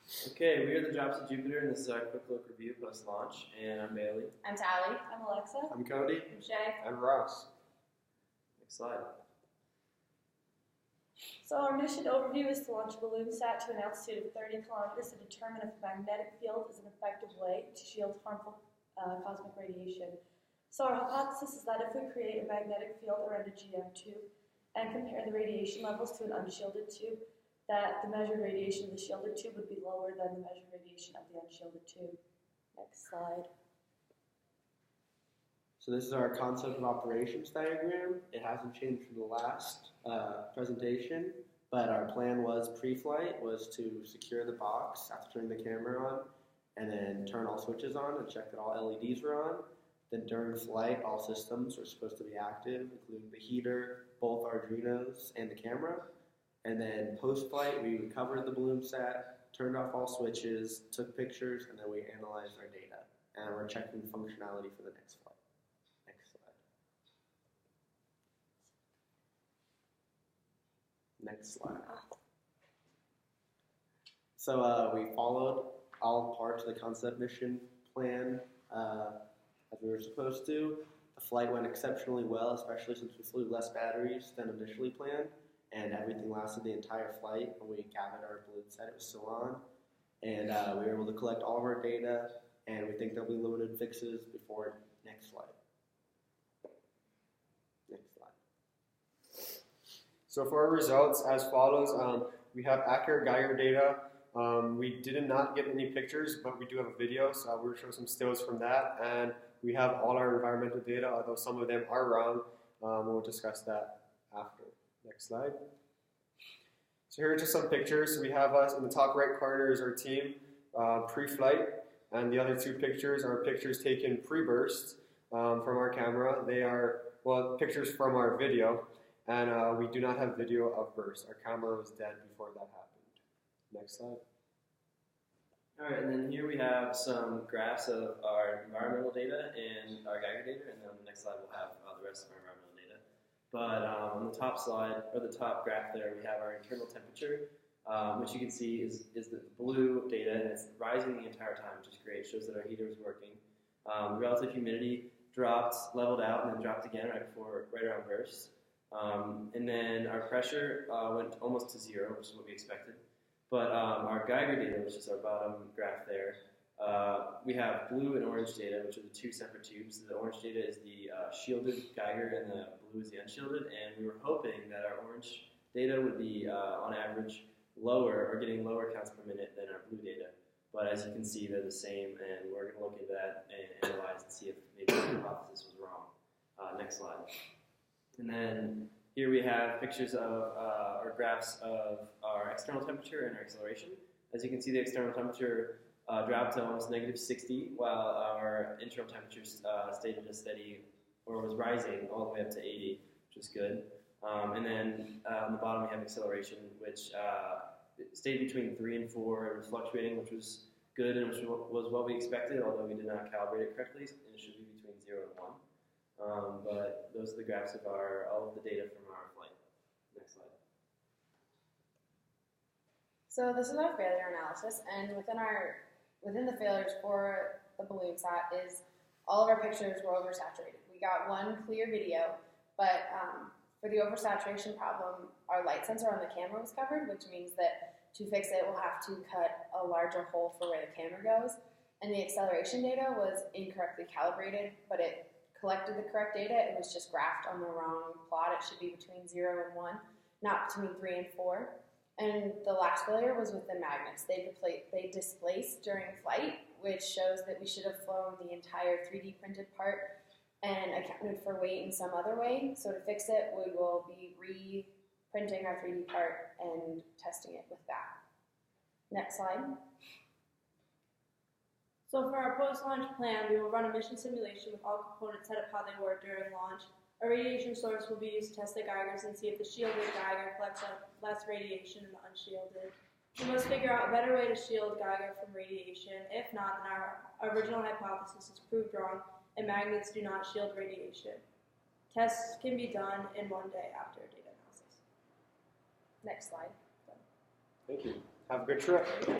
Okay, we are the Drops of Jupiter, and this is our quick look review post-launch. And I'm Bailey. I'm Tally. I'm Alexa. I'm Cody. I'm Shay. I'm Ross. Next slide. So our mission overview is to launch a balloon sat to an altitude of 30 kilometers to determine if a magnetic field is an effective way to shield harmful cosmic radiation. So our hypothesis is that if we create a magnetic field around a GM tube and compare the radiation levels to an unshielded tube, that the measured radiation of the shielded tube would be lower than the measured radiation of the unshielded tube. Next slide. So this is our concept of operations diagram. It hasn't changed from the last presentation, but our plan was pre-flight was to secure the box after turning the camera on, and then turn all switches on and check that all LEDs were on. Then during flight, all systems were supposed to be active, including the heater, both Arduinos, and the camera. And then post-flight, we recovered the balloon sat, turned off all switches, took pictures, and then we analyzed our data. And we're checking functionality for the next flight. Next slide. Next slide. So we followed all parts of the concept mission plan as we were supposed to. The flight went exceptionally well, especially since we flew less batteries than initially planned. And everything lasted the entire flight. When we gathered our balloon set, it was still on. And we were able to collect all of our data, and we think there'll be limited fixes before next flight. Next slide. So for our results, as follows, we have accurate Geiger data. We did not get any pictures, but we do have a video, so we'll show some stills from that. And we have all our environmental data, although some of them are wrong. We'll discuss that after. Next slide. So here are just some pictures. We have us in the top right corner is our team pre-flight, and the other two pictures are pictures taken pre-burst from our camera. They are, well, pictures from our video, and we do not have video of burst. Our camera was dead before that happened. Next slide. All right, and then here we have some graphs of our environmental data and our Geiger data, and then on the next slide we'll have the rest of our environmental data. But on the top slide, or the top graph there, we have our internal temperature, which you can see is the blue data, and it's rising the entire time, which is great. It shows that our heater is working. Relative humidity dropped, leveled out, and then dropped again right around burst. And then our pressure went almost to zero, which is what we expected. But our Geiger data, which is our bottom graph there, we have blue and orange data, which are the two separate tubes. The orange data is the shielded Geiger, and the blue is the unshielded. And we were hoping that our orange data would be, on average, lower, or getting lower counts per minute than our blue data. But as you can see, they're the same, and we're going to look into that and analyze and see if maybe the hypothesis was wrong. Next slide. And then here we have pictures of, or graphs of our external temperature and our acceleration. As you can see, the external temperature dropped to almost -60, while our internal temperature stayed at a steady, or was rising all the way up to 80, which is good. And then on the bottom we have acceleration, which stayed between 3 and 4. It was fluctuating, which was good and which was what we expected, although we did not calibrate it correctly, and it should be between 0 and 1. But those are the graphs of all of the data from our flight. Next slide. So this is our failure analysis, and within the failures for the balloon sat is all of our pictures were oversaturated. We got one clear video, but for the oversaturation problem, our light sensor on the camera was covered, which means that to fix it, we'll have to cut a larger hole for where the camera goes. And the acceleration data was incorrectly calibrated, but it collected the correct data. It was just graphed on the wrong plot. It should be between 0 and 1, not between 3 and 4. And the last failure was with the magnets. They displaced during flight, which shows that we should have flown the entire 3D printed part and accounted for weight in some other way. So to fix it, we will be reprinting our 3D part and testing it with that. Next slide. So for our post-launch plan, we will run a mission simulation with all components set up how they were during launch. A radiation source will be used to test the Geigers and see if the shielded Geiger collects less radiation than the unshielded. We must figure out a better way to shield Geiger from radiation. If not, then our original hypothesis is proved wrong, and magnets do not shield radiation. Tests can be done in 1 day after data analysis. Next slide. Thank you. Have a good trip.